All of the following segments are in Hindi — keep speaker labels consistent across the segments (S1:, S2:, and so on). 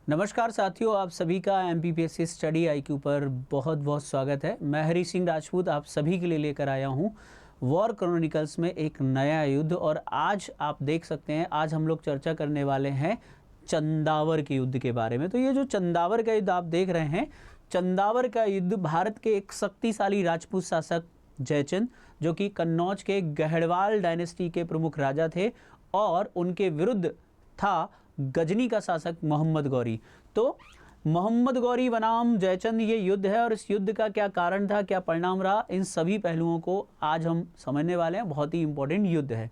S1: नमस्कार साथियों, आप सभी का एमपीपीएससी स्टडी आईक्यू पर बहुत बहुत स्वागत है। मैं हरी सिंह राजपूत आप सभी के लिए लेकर आया हूं वॉर क्रॉनिकल्स में एक नया युद्ध। और आज आप देख सकते हैं, आज हम लोग चर्चा करने वाले हैं चंदावर के युद्ध के बारे में। तो ये जो चंदावर का युद्ध आप देख रहे हैं, चंदावर का युद्ध भारत के एक शक्तिशाली राजपूत शासक जयचंद, जो कि कन्नौज के गहड़वाल डायनेस्टी के प्रमुख राजा थे, और उनके विरुद्ध था गजनी का शासक मोहम्मद गौरी। तो मोहम्मद गौरी बनाम जयचंद ये युद्ध है, और इस युद्ध का क्या कारण था, क्या परिणाम रहा, इन सभी पहलुओं को आज हम समझने वाले हैं। बहुत ही इंपॉर्टेंट युद्ध है।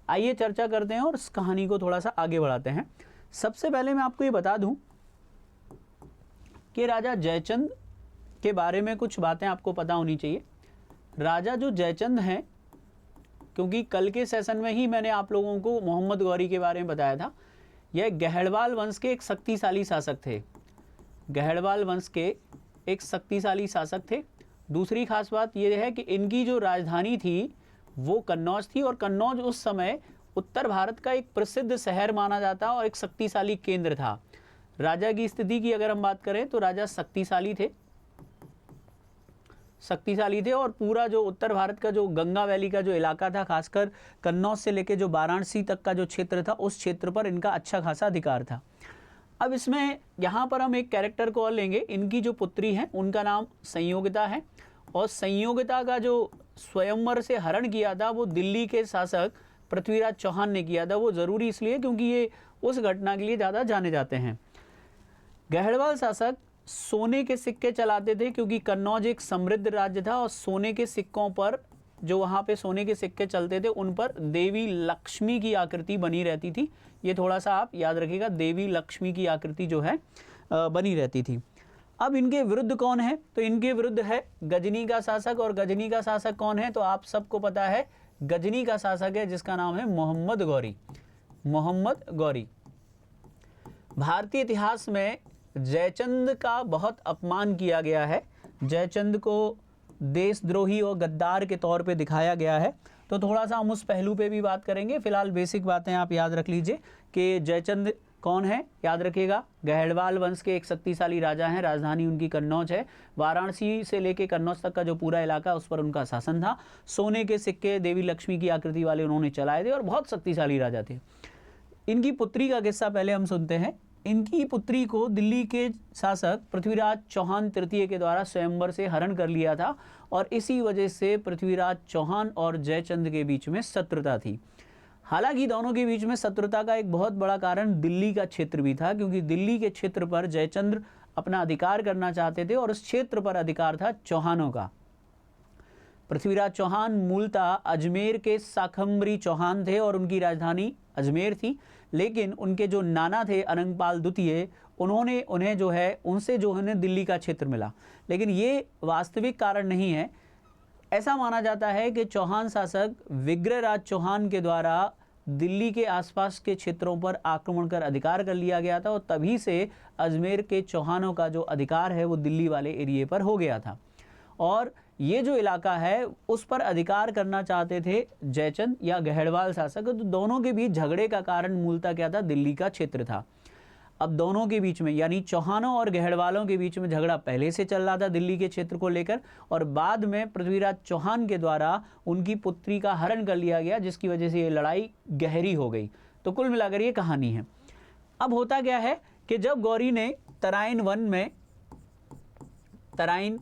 S1: आइए चर्चा करते हैं और इस कहानी को थोड़ा सा आगे बढ़ाते हैं। सबसे पहले मैं आपको ये बता दूं कि राजा जयचंद के बारे में कुछ बातें आपको पता होनी चाहिए। राजा जो जयचंद हैं, क्योंकि कल के सेशन में ही मैंने आप लोगों को मोहम्मद गौरी के बारे में बताया था, यह गहड़वाल वंश के एक शक्तिशाली शासक थे। गहड़वाल वंश के एक शक्तिशाली शासक थे। दूसरी खास बात यह है कि इनकी जो राजधानी थी वो कन्नौज थी, और कन्नौज उस समय उत्तर भारत का एक प्रसिद्ध शहर माना जाता और एक शक्तिशाली केंद्र था। राजा की स्थिति की अगर हम बात करें तो राजा शक्तिशाली थे, और पूरा जो उत्तर भारत का जो गंगा वैली का जो इलाका था, खासकर कन्नौज से लेके जो वाराणसी तक का जो क्षेत्र था, उस क्षेत्र पर इनका अच्छा खासा अधिकार था। अब इसमें यहाँ पर हम एक कैरेक्टर को और लेंगे। इनकी जो पुत्री हैं उनका नाम संयोगिता है, और संयोगिता का जो स्वयंवर से हरण किया था वो दिल्ली के शासक पृथ्वीराज चौहान ने किया था। वो ज़रूरी इसलिए क्योंकि ये उस घटना के लिए ज़्यादा जाने जाते हैं। गहड़वाल शासक सोने के सिक्के चलाते थे, क्योंकि कन्नौज एक समृद्ध राज्य था, और सोने के सिक्कों पर, जो वहाँ पे सोने के सिक्के चलते थे, उन पर देवी लक्ष्मी की आकृति बनी रहती थी। ये थोड़ा सा आप याद रखिएगा, देवी लक्ष्मी की आकृति जो है बनी रहती थी। अब इनके विरुद्ध कौन है, तो इनके विरुद्ध है गजनी का शासक। और गजनी का शासक कौन है, तो आप सबको पता है, गजनी का शासक है जिसका नाम है मोहम्मद गौरी। मोहम्मद गौरी। भारतीय इतिहास में जयचंद का बहुत अपमान किया गया है। जयचंद को देशद्रोही और गद्दार के तौर पे दिखाया गया है। तो थोड़ा सा हम उस पहलू पे भी बात करेंगे। फिलहाल बेसिक बातें आप याद रख लीजिए कि जयचंद कौन है। याद रखिएगा, गहड़वाल वंश के एक शक्तिशाली राजा हैं। राजधानी उनकी कन्नौज है। वाराणसी से लेके कन्नौज तक का जो पूरा इलाका, उस पर उनका शासन था। सोने के सिक्के देवी लक्ष्मी की आकृति वाले उन्होंने चलाए थे, और बहुत शक्तिशाली राजा थे। इनकी पुत्री का किस्सा पहले हम सुनते हैं। इनकी पुत्री को दिल्ली के शासक पृथ्वीराज चौहान तृतीय के द्वारा स्वयंवर से हरण कर लिया था, और इसी वजह से पृथ्वीराज चौहान और जयचंद के बीच में शत्रुता थी। हालांकि दोनों के बीच में शत्रुता का एक बहुत बड़ा कारण दिल्ली का क्षेत्र भी था, क्योंकि दिल्ली के क्षेत्र पर जयचंद अपना अधिकार करना चाहते थे, और उस क्षेत्र पर अधिकार था चौहानों का। पृथ्वीराज चौहान मूलतः अजमेर के शाकंभरी चौहान थे, और उनकी राजधानी अजमेर थी। लेकिन उनके जो नाना थे अनंगपाल द्वितीय, उन्होंने उन्हें जो है उनसे जो है दिल्ली का क्षेत्र मिला। लेकिन ये वास्तविक कारण नहीं है। ऐसा माना जाता है कि चौहान शासक विग्रहराज चौहान के द्वारा दिल्ली के आसपास के क्षेत्रों पर आक्रमण कर अधिकार कर लिया गया था, और तभी से अजमेर के चौहानों का जो अधिकार है वो दिल्ली वाले एरिए पर हो गया था। और ये जो इलाका है उस पर अधिकार करना चाहते थे जयचंद या गहड़वाल शासक। तो दोनों के बीच झगड़े का कारण मूलतः क्या था, दिल्ली का क्षेत्र था। अब दोनों के बीच में, यानी चौहानों और गहड़वालों के बीच में झगड़ा पहले से चल रहा था दिल्ली के क्षेत्र को लेकर, और बाद में पृथ्वीराज चौहान के द्वारा उनकी पुत्री का हरण कर लिया गया, जिसकी वजह से ये लड़ाई गहरी हो गई। तो कुल मिलाकर ये कहानी है। अब होता क्या है कि जब गौरी ने तराइन वन में, तराइन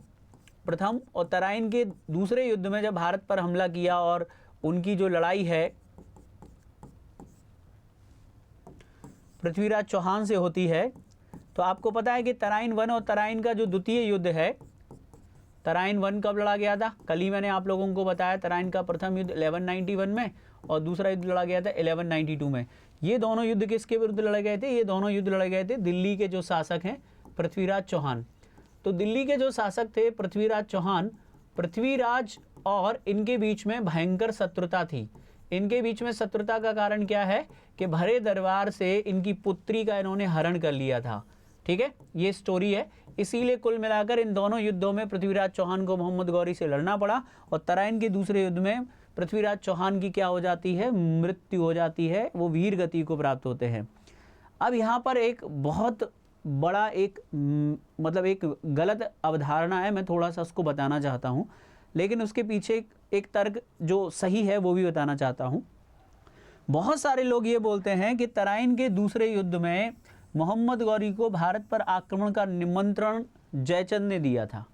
S1: प्रथम और तराइन के दूसरे युद्ध में जब भारत पर हमला किया, और उनकी जो लड़ाई है पृथ्वीराज चौहान से होती है, तो आपको पता है कि तराइन वन और तराइन का जो द्वितीय युद्ध है, तराइन वन कब लड़ा गया था, कल ही मैंने आप लोगों को बताया। तराइन का प्रथम युद्ध 1191 में, और दूसरा युद्ध लड़ा गया था 1192 में। ये दोनों युद्ध किसके विरुद्ध लड़े गए थे, ये दोनों युद्ध लड़े गए थे दिल्ली के जो शासक हैं पृथ्वीराज चौहान। तो दिल्ली के जो शासक थे पृथ्वीराज चौहान, पृथ्वीराज और इनके बीच में भयंकर शत्रुता थी। इनके बीच में शत्रुता का कारण क्या है कि भरे दरबार से इनकी पुत्री का इन्होंने हरण कर लिया था। ठीक है, ये स्टोरी है। इसीलिए कुल मिलाकर इन दोनों युद्धों में पृथ्वीराज चौहान को मोहम्मद गौरी से लड़ना पड़ा, और तराइन के दूसरे युद्ध में पृथ्वीराज चौहान की क्या हो जाती है, मृत्यु हो जाती है। वो वीर गति को प्राप्त होते हैं। अब यहाँ पर एक बहुत बड़ा एक मतलब एक गलत अवधारणा है, मैं थोड़ा सा उसको बताना चाहता हूँ, लेकिन उसके पीछे एक तर्क जो सही है वो भी बताना चाहता हूँ। बहुत सारे लोग ये बोलते हैं कि तराइन के दूसरे युद्ध में मोहम्मद गौरी को भारत पर आक्रमण का निमंत्रण जयचंद ने दिया था।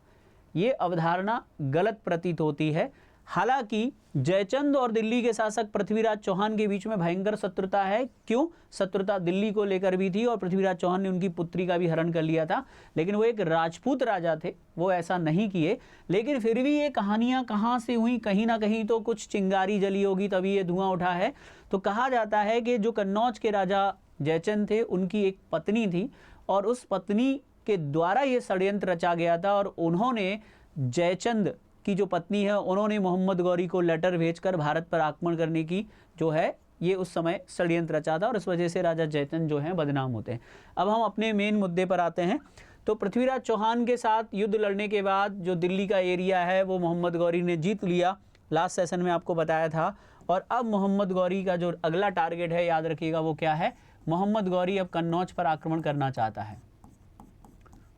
S1: ये अवधारणा गलत प्रतीत होती है। हालांकि जयचंद और दिल्ली के शासक पृथ्वीराज चौहान के बीच में भयंकर शत्रुता है। क्यों? शत्रुता दिल्ली को लेकर भी थी और पृथ्वीराज चौहान ने उनकी पुत्री का भी हरण कर लिया था, लेकिन वो एक राजपूत राजा थे, वो ऐसा नहीं किए। लेकिन फिर भी ये कहानियां कहाँ से हुई? कहीं ना कहीं तो कुछ चिंगारी जली होगी, तभी ये धुआं उठा है। तो कहा जाता है कि जो कन्नौज के राजा जयचंद थे, उनकी एक पत्नी थी और उस पत्नी के द्वारा ये षड्यंत्र रचा गया था और उन्होंने जयचंद की जो पत्नी है, उन्होंने मोहम्मद गौरी को लेटर भेजकर भारत पर आक्रमण करने की जो है ये उस समय षड्यंत्र रचा था और इस वजह से राजा जयचंद जो हैं बदनाम होते हैं। अब हम अपने मेन मुद्दे पर आते हैं। तो पृथ्वीराज चौहान के साथ युद्ध लड़ने के बाद जो दिल्ली का एरिया है वो मोहम्मद गौरी ने जीत लिया, लास्ट सेशन में आपको बताया था। और अब मोहम्मद गौरी का जो अगला टारगेट है, याद रखिएगा, वो क्या है? मोहम्मद गौरी अब कन्नौज पर आक्रमण करना चाहता है।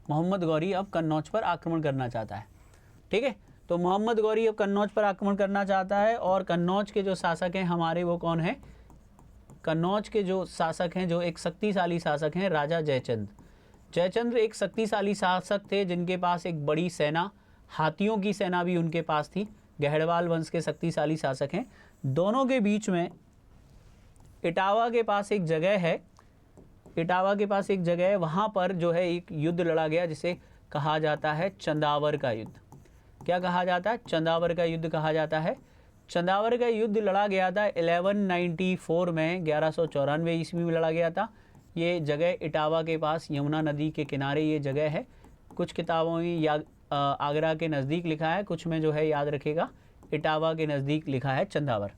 S1: मोहम्मद गौरी अब कन्नौज पर आक्रमण करना चाहता है। ठीक है, तो मोहम्मद गौरी अब कन्नौज पर आक्रमण करना चाहता है और कन्नौज के जो शासक हैं हमारे, वो कौन है? कन्नौज के जो शासक हैं, जो एक शक्तिशाली शासक हैं, राजा जयचंद। जयचंद एक शक्तिशाली शासक थे जिनके पास एक बड़ी सेना, हाथियों की सेना भी उनके पास थी। गहड़वाल वंश के शक्तिशाली शासक हैं। दोनों के बीच में इटावा के पास एक जगह है, इटावा के पास एक जगह है, वहाँ पर जो है एक युद्ध लड़ा गया जिसे कहा जाता है चंदावर का युद्ध। क्या कहा जाता है? चंदावर का युद्ध कहा जाता है। चंदावर का युद्ध लड़ा गया था 1194 में, 1194 ईस्वी में लड़ा गया था। ये जगह इटावा के पास यमुना नदी के किनारे ये जगह है। कुछ किताबों में या आगरा के नज़दीक लिखा है, कुछ में जो है याद रखेगा इटावा के नज़दीक लिखा है चंदावर।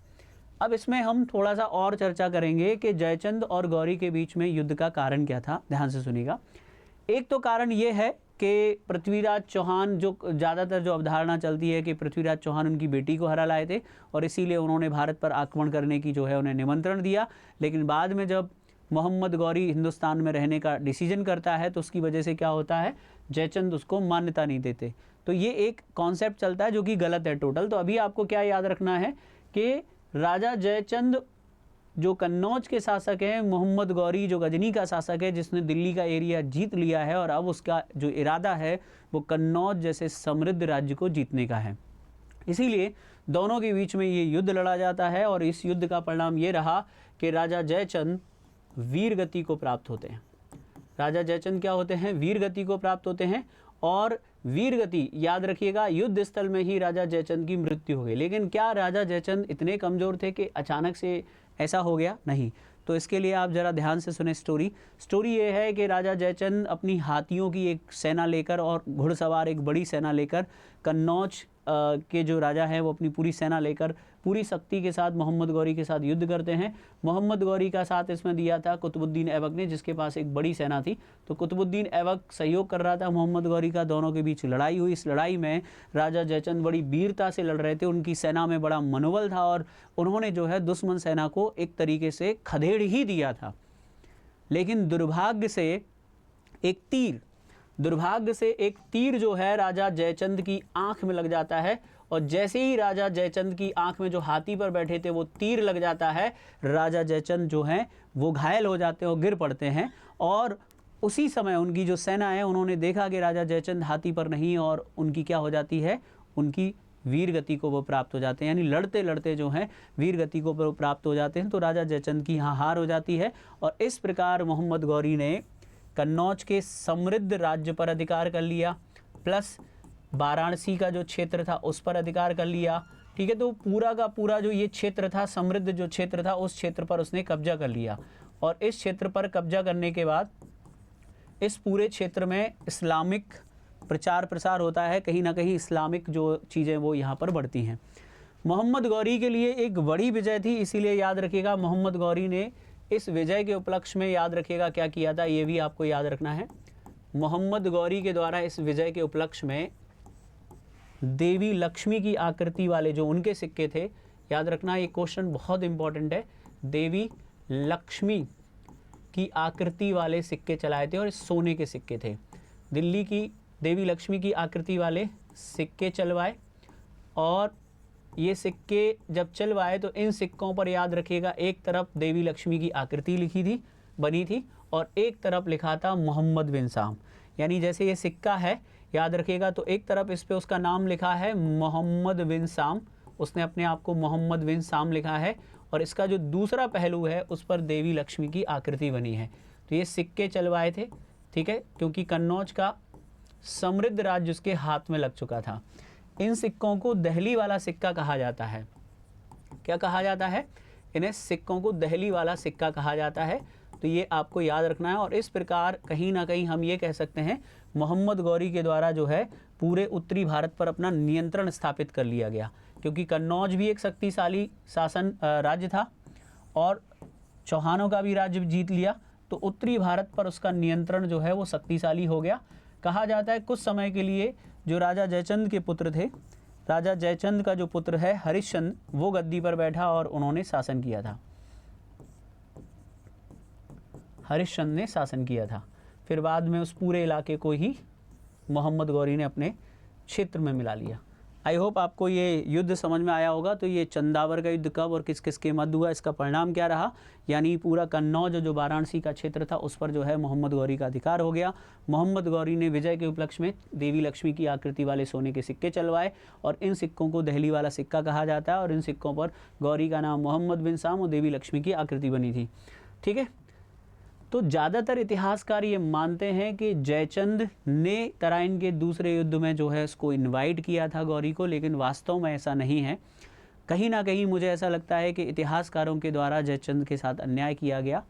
S1: अब इसमें हम थोड़ा सा और चर्चा करेंगे कि जयचंद और गौरी के बीच में युद्ध का कारण क्या था। ध्यान से सुनिएगा। एक तो कारण ये है कि पृथ्वीराज चौहान, जो ज़्यादातर जो अवधारणा चलती है कि पृथ्वीराज चौहान उनकी बेटी को हरा लाए थे और इसीलिए उन्होंने भारत पर आक्रमण करने की जो है उन्हें निमंत्रण दिया। लेकिन बाद में जब मोहम्मद गौरी हिंदुस्तान में रहने का डिसीजन करता है तो उसकी वजह से क्या होता है, जयचंद उसको मान्यता नहीं देते। तो ये एक कॉन्सेप्ट चलता है जो कि गलत है टोटल। तो अभी आपको क्या याद रखना है कि राजा जयचंद जो कन्नौज के शासक हैं, मोहम्मद गौरी जो गजनी का शासक है जिसने दिल्ली का एरिया जीत लिया है और अब उसका जो इरादा है वो कन्नौज जैसे समृद्ध राज्य को जीतने का है। इसीलिए दोनों के बीच में ये युद्ध लड़ा जाता है और इस युद्ध का परिणाम ये रहा कि राजा जयचंद वीर गति को प्राप्त होते हैं। राजा जयचंद क्या होते हैं? वीर गति को प्राप्त होते हैं। और वीर गति याद रखिएगा, युद्ध स्थल में ही राजा जयचंद की मृत्यु हो गई। लेकिन क्या राजा जयचंद इतने कमज़ोर थे कि अचानक से ऐसा हो गया? नहीं। तो इसके लिए आप ज़रा ध्यान से सुने स्टोरी ये है कि राजा जयचंद अपनी हाथियों की एक सेना लेकर और घुड़सवार एक बड़ी सेना लेकर कन्नौज के जो राजा हैं वो अपनी पूरी सेना लेकर पूरी शक्ति के साथ मोहम्मद गौरी के साथ युद्ध करते हैं। मोहम्मद गौरी का साथ इसमें दिया था कुतुबुद्दीन ऐबक ने, जिसके पास एक बड़ी सेना थी। तो कुतुबुद्दीन ऐबक सहयोग कर रहा था मोहम्मद गौरी का। दोनों के बीच लड़ाई हुई। इस लड़ाई में राजा जयचंद बड़ी वीरता से लड़ रहे थे, उनकी सेना में बड़ा मनोबल था और उन्होंने जो है दुश्मन सेना को एक तरीके से खदेड़ ही दिया था। लेकिन दुर्भाग्य से एक तीर जो है राजा जयचंद की आंख में लग जाता है और जैसे ही राजा जयचंद की आंख में जो हाथी पर बैठे थे वो तीर लग जाता है, राजा जयचंद जो हैं वो घायल हो जाते हैं और गिर पड़ते हैं। और उसी समय उनकी जो सेना है उन्होंने देखा कि राजा जयचंद हाथी पर नहीं और उनकी क्या हो जाती है, उनकी वीर गति को वो प्राप्त हो जाते हैं, यानी लड़ते लड़ते जो हैं वीर गति को वो प्राप्त हो जाते हैं। तो राजा जयचंद की यहाँ हार हो जाती है और इस प्रकार मोहम्मद गौरी ने कन्नौज के समृद्ध राज्य पर अधिकार कर लिया, प्लस वाराणसी का जो क्षेत्र था उस पर अधिकार कर लिया। ठीक है, तो पूरा का पूरा जो ये क्षेत्र था, समृद्ध जो क्षेत्र था, उस क्षेत्र पर उसने कब्जा कर लिया। और इस क्षेत्र पर कब्जा करने के बाद इस पूरे क्षेत्र में इस्लामिक प्रचार प्रसार होता है, कहीं ना कहीं इस्लामिक जो चीज़ें वो यहाँ पर बढ़ती हैं। मोहम्मद गौरी के लिए एक बड़ी विजय थी, इसीलिए याद रखिएगा मोहम्मद गौरी ने इस विजय के उपलक्ष्य में याद रखिएगा क्या किया था, ये भी आपको याद रखना है। मोहम्मद गौरी के द्वारा इस विजय के उपलक्ष्य में देवी लक्ष्मी की आकृति वाले जो उनके सिक्के थे, याद रखना ये क्वेश्चन बहुत इंपॉर्टेंट है, देवी लक्ष्मी की आकृति वाले सिक्के चलाए थे और सोने के सिक्के थे। दिल्ली की देवी लक्ष्मी की आकृति वाले सिक्के चलवाए, और ये सिक्के जब चलवाए तो इन सिक्कों पर याद रखिएगा, एक तरफ देवी लक्ष्मी की आकृति लिखी थी, बनी थी, और एक तरफ लिखा था मोहम्मद बिन साम। यानी जैसे ये सिक्का है, याद रखिएगा, तो एक तरफ इस पे उसका नाम लिखा है मोहम्मद बिन साम, उसने अपने आप को मोहम्मद बिन साम लिखा है, और इसका जो दूसरा पहलू है उस पर देवी लक्ष्मी की आकृति बनी है। तो ये सिक्के चलवाए थे, ठीक है, क्योंकि कन्नौज का समृद्ध राज्य उसके हाथ में लग चुका था। इन सिक्कों को दहली वाला सिक्का कहा जाता है। क्या कहा जाता है? इन्हें सिक्कों को दहली वाला सिक्का कहा जाता है। तो ये आपको याद रखना है। और इस प्रकार कहीं ना कहीं हम ये कह सकते हैं मोहम्मद गौरी के द्वारा जो है पूरे उत्तरी भारत पर अपना नियंत्रण स्थापित कर लिया गया, क्योंकि कन्नौज भी एक शक्तिशाली शासन राज्य था और चौहानों का भी राज्य जीत लिया, तो उत्तरी भारत पर उसका नियंत्रण जो है वो शक्तिशाली हो गया। कहा जाता है कुछ समय के लिए जो राजा जयचंद के पुत्र थे, राजा जयचंद का जो पुत्र है हरिश्चंद्र, वो गद्दी पर बैठा और उन्होंने शासन किया था। हरिश्चंद्र ने शासन किया था। फिर बाद में उस पूरे इलाके को ही मोहम्मद गौरी ने अपने क्षेत्र में मिला लिया। आई होप आपको ये युद्ध समझ में आया होगा। तो ये चंदावर का युद्ध कब और किस किस के मध्य हुआ, इसका परिणाम क्या रहा, यानी पूरा कन्नौज जो वाराणसी का क्षेत्र था उस पर जो है मोहम्मद गौरी का अधिकार हो गया। मोहम्मद गौरी ने विजय के उपलक्ष्य में देवी लक्ष्मी की आकृति वाले सोने के सिक्के चलवाए, और इन सिक्कों को दहली वाला सिक्का कहा जाता है, और इन सिक्कों पर गौरी का नाम मोहम्मद बिन साम और देवी लक्ष्मी की आकृति बनी थी। ठीक है, तो ज़्यादातर इतिहासकार ये मानते हैं कि जयचंद ने तराइन के दूसरे युद्ध में जो है उसको इनवाइट किया था गौरी को, लेकिन वास्तव में ऐसा नहीं है। कहीं ना कहीं मुझे ऐसा लगता है कि इतिहासकारों के द्वारा जयचंद के साथ अन्याय किया गया।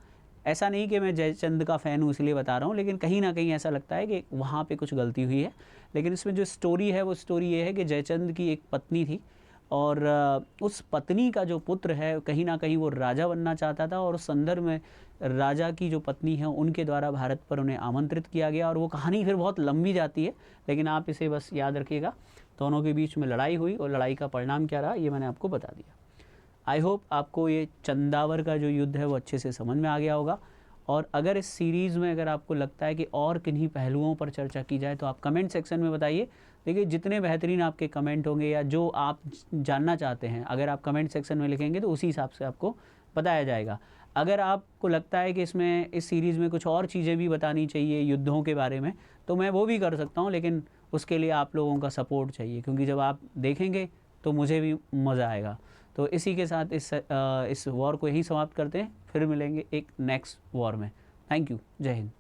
S1: ऐसा नहीं कि मैं जयचंद का फ़ैन हूँ इसलिए बता रहा हूँ, लेकिन कहीं ना कहीं ऐसा लगता है कि वहाँ पे कुछ गलती हुई है। लेकिन इसमें जो स्टोरी है वो स्टोरी ये है कि जयचंद की एक पत्नी थी, और उस पत्नी का जो पुत्र है कहीं ना कहीं वो राजा बनना चाहता था, और उस संदर्भ में राजा की जो पत्नी है उनके द्वारा भारत पर उन्हें आमंत्रित किया गया। और वो कहानी फिर बहुत लंबी जाती है, लेकिन आप इसे बस याद रखिएगा। दोनों के बीच में लड़ाई हुई और लड़ाई का परिणाम क्या रहा ये मैंने आपको बता दिया। आई होप आपको ये चंदावर का जो युद्ध है वो अच्छे से समझ में आ गया होगा। और अगर इस सीरीज़ में अगर आपको लगता है कि और किन्हीं पहलुओं पर चर्चा की जाए तो आप कमेंट सेक्शन में बताइए। देखिए जितने बेहतरीन आपके कमेंट होंगे या जो आप जानना चाहते हैं, अगर आप कमेंट सेक्शन में लिखेंगे तो उसी हिसाब से आपको बताया जाएगा। अगर आपको लगता है कि इसमें इस सीरीज़ में कुछ और चीज़ें भी बतानी चाहिए युद्धों के बारे में, तो मैं वो भी कर सकता हूँ, लेकिन उसके लिए आप लोगों का सपोर्ट चाहिए, क्योंकि जब आप देखेंगे तो मुझे भी मज़ा आएगा। तो इसी के साथ इस वॉर को यहीं समाप्त करते हैं, फिर मिलेंगे एक नेक्स्ट वॉर में। थैंक यू, जय हिंद।